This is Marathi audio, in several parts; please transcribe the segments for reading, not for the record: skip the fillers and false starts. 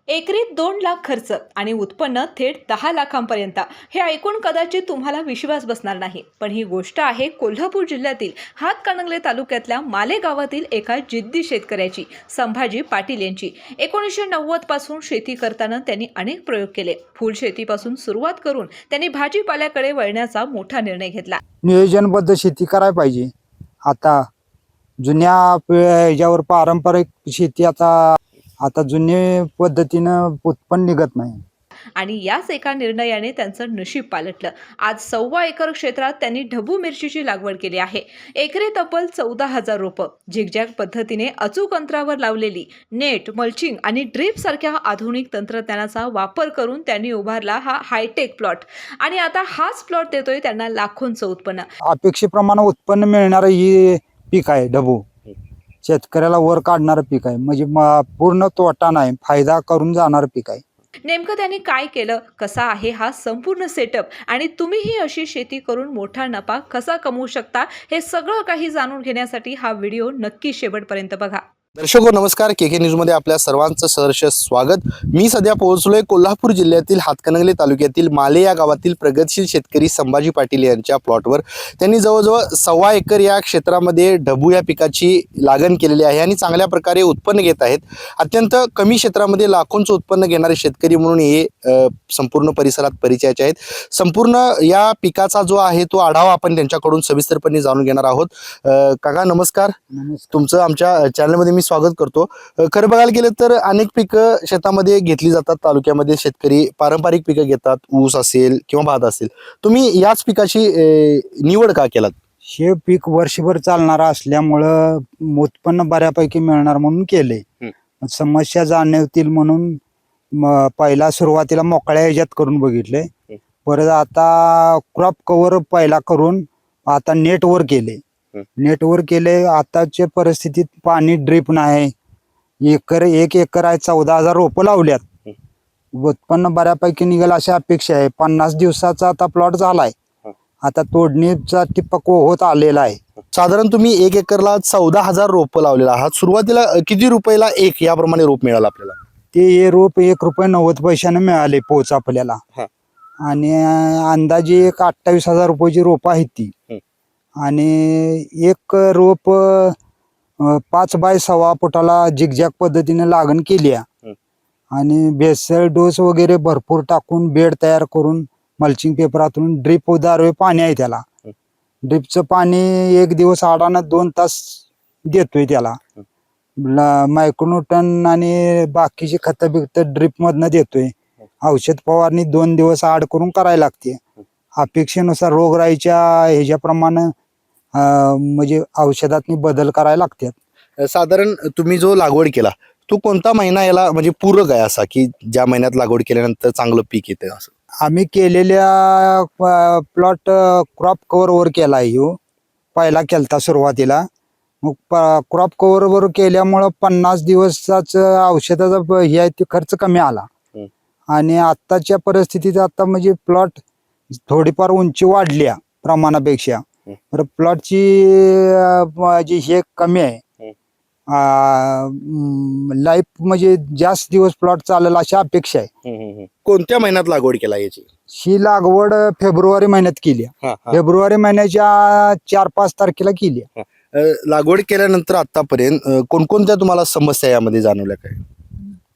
एकरी 2 लाख खर्च आणि उत्पन्न थेट 10 लाखांपर्यंत. हे ऐकून कदाचित तुम्हाला विश्वास बसणार नाही, पण ही गोष्ट आहे कोल्हापूर जिल्ह्यातील हातकणंगले तालुक्यातल्या माले गावातील एका जिद्दी शेतकऱ्याची, संभाजी पाटील यांची. 1990 पासून शेती करताना त्यांनी अनेक प्रयोग केले. फुलशेतीपासून सुरुवात करून त्यांनी भाजीपाल्याकडे वळण्याचा मोठा निर्णय घेतला. नियोजनबद्ध शेती करायला पाहिजे. आता जुन्या ह्याच्यावर पारंपरिक शेती आता जुन्या पद्धतीनं उत्पन्न निघत नाही. आणि याच एका निर्णयाने त्यांचं नशीब पालटलं. आज 1.25 एकर क्षेत्रात त्यांनी ढबू मिरचीची लागवड केली आहे. एकरी तब्बल 14,000 रोपं. झिगझॅग पद्धतीने अचूक अंतरावर लावलेली नेट, मल्चिंग आणि ड्रीप सारख्या आधुनिक तंत्रज्ञानाचा वापर करून त्यांनी उभारला हा हायटेक प्लॉट. आणि आता हाच प्लॉट देतोय त्यांना लाखोंचं उत्पन्न. अपेक्षेप्रमाणे उत्पन्न मिळणारं ही पीक आहे ढबू. शेतकऱ्याला वर काढणारं पीक आहे, म्हणजे पूर्ण तोटा नाही, फायदा करून जाणारं पीक आहे. नेमकं त्यांनी काय केलं, कसा आहे हा संपूर्ण सेटअप, आणि तुम्हीही अशी शेती करून मोठा नफा कसा कमवू शकता, हे सगळं काही जाणून घेण्यासाठी हा व्हिडिओ नक्की शेवटपर्यंत बघा. दर्शको नमस्कार, के न्यूज मध्ये आपल्या सर्वांचं सहर्ष स्वागत. मी सध्या पोहोचलोय कोल्हापूर जिल्ह्यातील हातकणंगले तालुक्यातील माले या गावातील प्रगतशील शेतकरी संभाजी पाटील यांच्या प्लॉटवर. त्यांनी जवळजवळ 1.25 एकर या क्षेत्रामध्ये ढबू या पिकाची लागण केलेली आहे आणि चांगल्या प्रकारे उत्पन्न घेत आहेत. अत्यंत कमी क्षेत्रामध्ये लाखोंचं उत्पन्न घेणारे शेतकरी म्हणून हे संपूर्ण परिसरात परिचयाचे आहेत. संपूर्ण या पिकाचा जो आहे तो आढावा आपण त्यांच्याकडून सविस्तरपणे जाणून घेणार आहोत. काका नमस्कार. तुमचं आमच्या चॅनलमध्ये मी स्वागत करतो. खरं बघायला गेलं तर अनेक पिकं शेतामध्ये घेतली जातात. तालुक्यामध्ये शेतकरी पारंपरिक पिकं घेतात, ऊस असेल किंवा भात असेल. तुम्ही याच पिकाची निवड का केलात? हे पीक वर्षभर चालणारं असल्यामुळं उत्पन्न बऱ्यापैकी मिळणार म्हणून केले. समस्या जाणवतील म्हणून पहिला सुरुवातीला मोकळ्या ह्याच्यात करून बघितले. परत आता क्रॉप कव्हर पहिला करून आता नेटवर केले. आताच्या परिस्थितीत पाणी ड्रीप नाही. एक एकर आहे, 14,000 रोपं लावल्यात. उत्पन्न बऱ्यापैकी निघेल अशी अपेक्षा आहे. 50 दिवसाचा आता प्लॉट झालाय. आता तोडणीचा टिपक होत आलेला आहे. साधारण तुम्ही 1 एकरला 14,000 रोपं लावलेला आहात. सुरुवातीला किती रुपयाला एक याप्रमाणे रोप मिळालं आपल्याला? ते रोप ₹1.90 मिळाले पोच आपल्याला. आणि अंदाजे एक 28,000 रुपयाची रोप आहेत ती. आणि एक रोप 5 बाय 6 फुटाला झिगझॅग पद्धतीने लागण केली आहे. आणि बेसल डोस वगैरे भरपूर टाकून बेड तयार करून मल्चिंग पेपरातून ड्रीप उदारवे पाणी आहे त्याला. ड्रीपचं पाणी एक दिवस आडानं 2 तास देतोय त्याला. मायक्रोन्यूटन आणि बाकीची खतं बिकतं ड्रीप मधनं देतोय. औषध फवारणी 2 दिवस आड करून करायला लागते. अपेक्षेनुसार रोगराईच्या ह्याच्याप्रमाणे म्हणजे औषधातनी बदल करायला लागतात. साधारण तुम्ही जो लागवड केला तो कोणता महिना याला म्हणजे पूरक आहे असा की ज्या महिन्यात लागवड केल्यानंतर चांगलं पीक येते असं? आम्ही केलेल्या प्लॉट क्रॉप कव्हर वर केला आहे. पहिला केलता सुरुवातीला. मग क्रॉप कव्हर वर केल्यामुळं 50 दिवसाच औषधाचा हे आहे ते खर्च कमी आला. आणि आत्ताच्या परिस्थितीत आता म्हणजे प्लॉट थोडीफार उंची वाढल्या प्रमाणापेक्षा. प्लॉटची जी हे कमी आहे. लाईफ म्हणजे जास्त दिवस प्लॉट चालेल अशी अपेक्षा आहे. कोणत्या महिन्यात लागवड केला याची? ही लागवड फेब्रुवारी महिन्यात केली. फेब्रुवारी महिन्याच्या 4-5 तारखेला केली. लागवड केल्यानंतर आतापर्यंत कोणकोणत्या तुम्हाला समस्या यामध्ये जाणवल्या काय?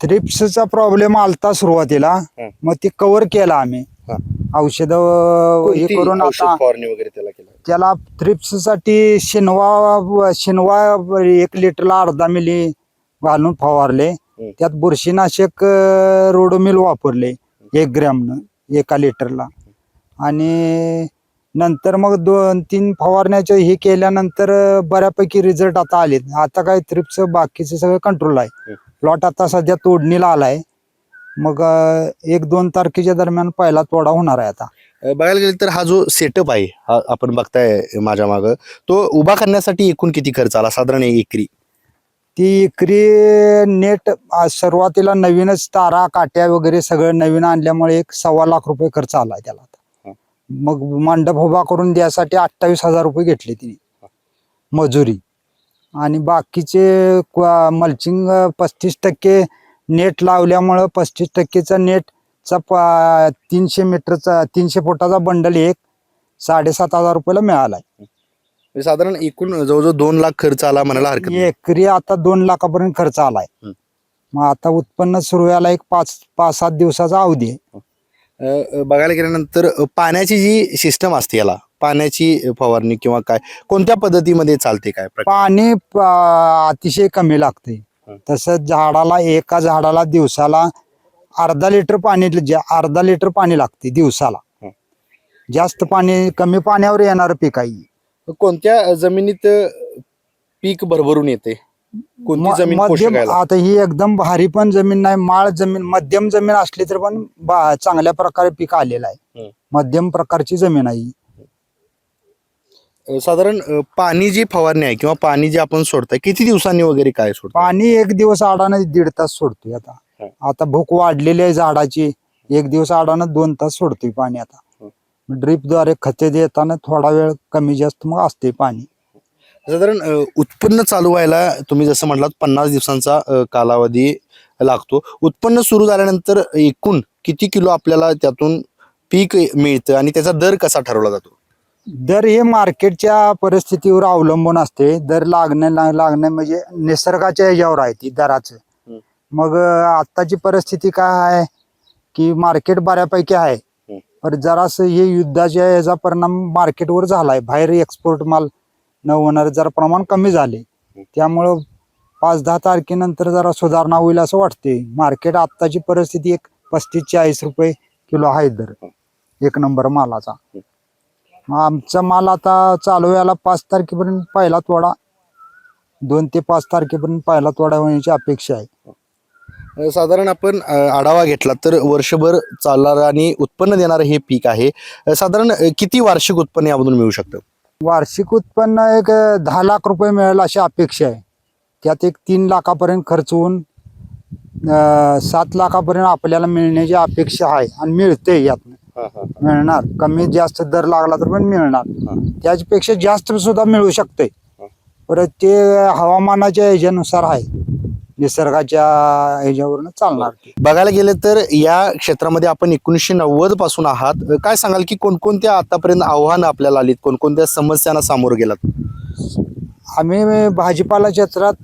थ्रिप्सचा प्रॉब्लेम आलता सुरुवातीला. मग ते कव्हर केला आम्ही औषध हे करून. आता त्याला थ्रिप्स साठी शिनवा 1 लिटरला 0.5 मिली घालून फवारले. त्यात बुरशीनाशक रोडोमिल वापरले 1 ग्रॅमनं 1 लिटरला. आणि नंतर मग 2-3 फवारण्याचे हे केल्यानंतर बऱ्यापैकी रिझल्ट आता आले. आता काय थ्रिप्स बाकीचे सगळं कंट्रोल आहे. प्लॉट आता सध्या तोडणीला आलाय. मग 1-2 तारखेच्या दरम्यान पहिला तोडा होणार आहे. आता बघायला गेलं तर हा जो सेटअप आहे हा आपण बघताय माझ्या माग, तो उभा करण्यासाठी एकूण किती खर्च आला साधारण एकरी? ती एकरी नेट सुरुवातीला नवीनच तारा काट्या वगैरे सगळं नवीन आणल्यामुळे 1.25 लाख रुपये खर्च आलाय त्याला. मग मंडप उभा करून द्यासाठी 28,000 रुपये घेतले तिने मजुरी. आणि बाकीचे मल्चिंग 35% नेट लावल्यामुळं 35%चा नेटचा 300 मीटरचा 300 फुटाचा बंडल एक 7,500 रुपयाला मिळालाय. म्हणजे साधारण एकूण जवळजवळ 2 लाख खर्च आला म्हणायला हरकत नाही. एकरी आता 2 लाखापर्यंत खर्च आलाय. मग आता उत्पन्न सुरू व्हायला एक 5-7 दिवसाचा अवधी आहे. बघायला गेल्यानंतर पाण्याची जी सिस्टम असते याला पाण्याची फवारणी किंवा काय कोणत्या पद्धतीमध्ये चालते काय प्रकार? पाणी अतिशय कमी लागते. तसंच एका झाडाला दिवसाला अर्धा लिटर पाणी लागते दिवसाला. जास्त पाणी कमी पाण्यावर येणारं पीक आहे. कोणत्या जमिनीत पीक भरभरून येते? कोणती जमीन पोषक मध्यम आहे? आता ही एकदम भारी पण जमीन नाही, माळ जमीन मध्यम जमीन असली तर पण चांगल्या प्रकारे पीक आलेलं आहे. मध्यम प्रकारची जमीन आहे. साधारण पाणी जी फवारणी आहे किंवा पाणी जे आपण सोडताय किती दिवसांनी वगैरे काय सोडतो? पाणी एक दिवस आडानं 1.5 तास सोडतोय. आता भूक वाढलेली आहे झाडाची, 1 दिवस आडानं 2 तास सोडतोय पाणी. आता ड्रीपद्वारे खते देताना थोडा वेळ कमी जास्त मग असते पाणी. साधारण उत्पन्न चालू व्हायला तुम्ही जसं म्हटलात 50 दिवसांचा कालावधी लागतो. उत्पन्न सुरू झाल्यानंतर एकूण किती किलो आपल्याला त्यातून पीक मिळतं आणि त्याचा दर कसा ठरवला जातो? दर हे मार्केटच्या परिस्थितीवर अवलंबून असते. दर लागणं म्हणजे निसर्गाच्या ह्याच्यावर आहे ती दराचं. मग आत्ताची परिस्थिती काय आहे की मार्केट बऱ्यापैकी आहे, पण जरासं हे युद्धाच्या याचा परिणाम मार्केटवर झालाय. बाहेर एक्सपोर्ट माल न होणार जरा प्रमाण कमी झाले. त्यामुळं 5-10 तारखेनंतर जरा सुधारणा होईल असं वाटते. मार्केट आत्ताची परिस्थिती एक 35-40 रुपये किलो आहे दर एक नंबर मालाचा. मग आमचा माल आता चालू व्हायला 5 तारखेपर्यंत पहिला तोडा, 2 ते 5 तारखेपर्यंत पहिला तोडा होण्याची अपेक्षा आहे. साधारण आपण आढावा घेतला तर वर्षभर चालणारं आणि उत्पन्न देणारं हे पीक आहे. साधारण किती वार्षिक उत्पन्न यामधून मिळू शकतं? वार्षिक उत्पन्न एक 10 लाख रुपये मिळेल अशी अपेक्षा आहे. त्यात एक 3 लाखापर्यंत खर्च होऊन 7 लाखापर्यंत आपल्याला मिळण्याची अपेक्षा आहे आणि मिळते. यातनं मिळणार, कमी जास्त दर लागला तर पण मिळणार. त्याच्यापेक्षा जास्त सुद्धा मिळू शकते. परत ते हवामानाच्या ह्याच्यानुसार आहे, निसर्गाच्या ह्याच्यावरून चालणार. बघायला गेलं तर या क्षेत्रामध्ये आपण 1990 पासून आहात. काय सांगाल की कोणकोणत्या आतापर्यंत आव्हानं आपल्याला आलीत, कोणकोणत्या समस्यांना सामोरं गेलात? आम्ही भाजीपाला क्षेत्रात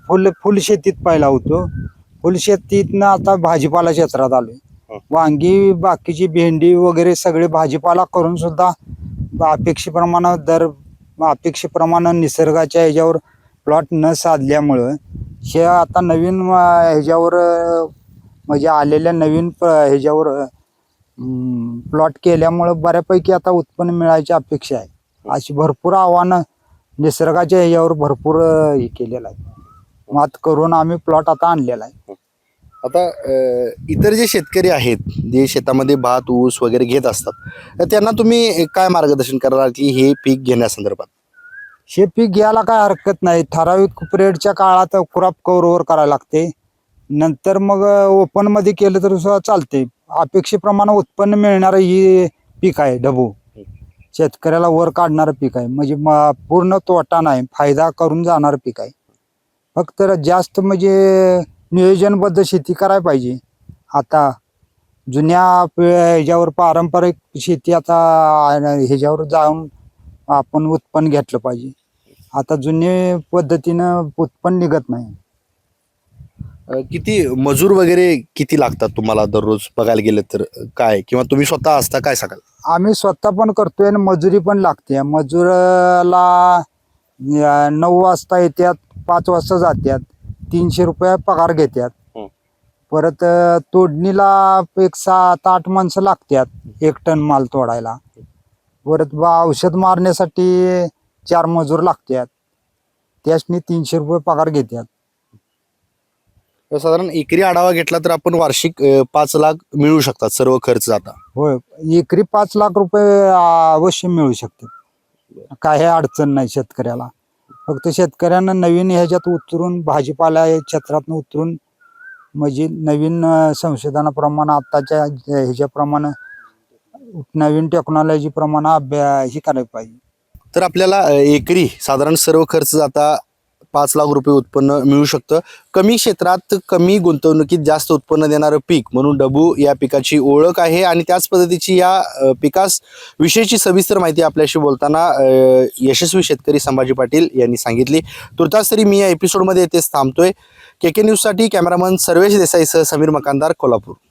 फुलशेतीत पहिला होतो. फुलशेतीतनं आता भाजीपाला क्षेत्रात आलोय. वांगी, बाकीची भेंडी वगैरे सगळे भाजीपाला करून सुद्धा अपेक्षेप्रमाणे निसर्गाच्या ह्याच्यावर प्लॉट न साधल्यामुळं हे आता नवीन ह्याच्यावर म्हणजे आलेल्या नवीन ह्याच्यावर प्लॉट केल्यामुळं बऱ्यापैकी आता उत्पन्न मिळायची अपेक्षा आहे. अशी भरपूर आव्हानं निसर्गाच्या ह्याच्यावर भरपूर हे केलेलं आहे. मात करून आम्ही प्लॉट आता आणलेला आहे. आता इतर जे शेतकरी आहेत जे शेतामध्ये भात ऊस वगैरे घेत असतात, तर त्यांना तुम्ही काय मार्गदर्शन करणार की हे पीक घेण्यासंदर्भात? हे पीक घ्यायला काय हरकत नाही. ठराविक पिरियडच्या काळात क्रॉप कव्हर करायला लागते. नंतर मग ओपन मध्ये केलं तर सुद्धा चालते. अपेक्षेप्रमाणे उत्पन्न मिळणारं ही पीक आहे. ढबू शेतकऱ्याला वर काढणारं पीक आहे. म्हणजे पूर्ण तोटा नाही, फायदा करून जाणारं पीक आहे. फक्त जास्त म्हणजे नियोजनबद्ध शेती करायला पाहिजे. आता जुन्या ह्याच्यावर पारंपरिक शेती आता ह्याच्यावर जाऊन आपण उत्पन्न घेतलं पाहिजे. आता जुन्या पद्धतीनं उत्पन्न निघत नाही. किती मजूर वगैरे किती लागतात तुम्हाला दररोज बघायला गेलं तर काय, किंवा तुम्ही स्वतः असता काय सांगाल? आम्ही स्वतः पण करतोय आणि मजुरी पण लागते. मजूरला 9 वाजता येतात, 5 वाजता जातात, 300 रुपये पगार घेतात. परत तोडणीला एक 7-8 माणसं लागतात 1 टन माल तोडायला. परत औषध मारण्यासाठी 4 मजूर लागतात, त्यासनी 300 रुपये पगार घेतात. साधारण एकरी आढावा घेतला तर आपण वार्षिक 5 लाख मिळू शकतात सर्व खर्च जाता. होय, एकरी 5 लाख रुपये अवश्य मिळू शकतात. काही अडचण नाही शेतकऱ्याला. फक्त शेतकऱ्यांना नवीन ह्याच्यात उतरून भाजीपाला या क्षेत्रातून उतरून म्हणजे नवीन संशोधनाप्रमाणे आत्ताच्या ह्याच्याप्रमाणे नवीन टेक्नॉलॉजी प्रमाणे हे करायला पाहिजे. तर आपल्याला एकरी साधारण सर्व खर्च जाता 5 लाख रुपये उत्पन्न मिळू शकतं. कमी क्षेत्रात कमी गुंतवणुकीत जास्त उत्पन्न देणारं पीक म्हणून डबू या पिकाची ओळख आहे आणि त्याच पद्धतीची या पिकास विषयीची सविस्तर माहिती आपल्याशी बोलताना यशस्वी शेतकरी संभाजी पाटील यांनी सांगितली. तुर्तास तरी मी या एपिसोडमध्ये येथेच थांबतोय. KK न्यूजसाठी कॅमेरामन सर्वेश देसाईसह समीर मकानदार, कोल्हापूर.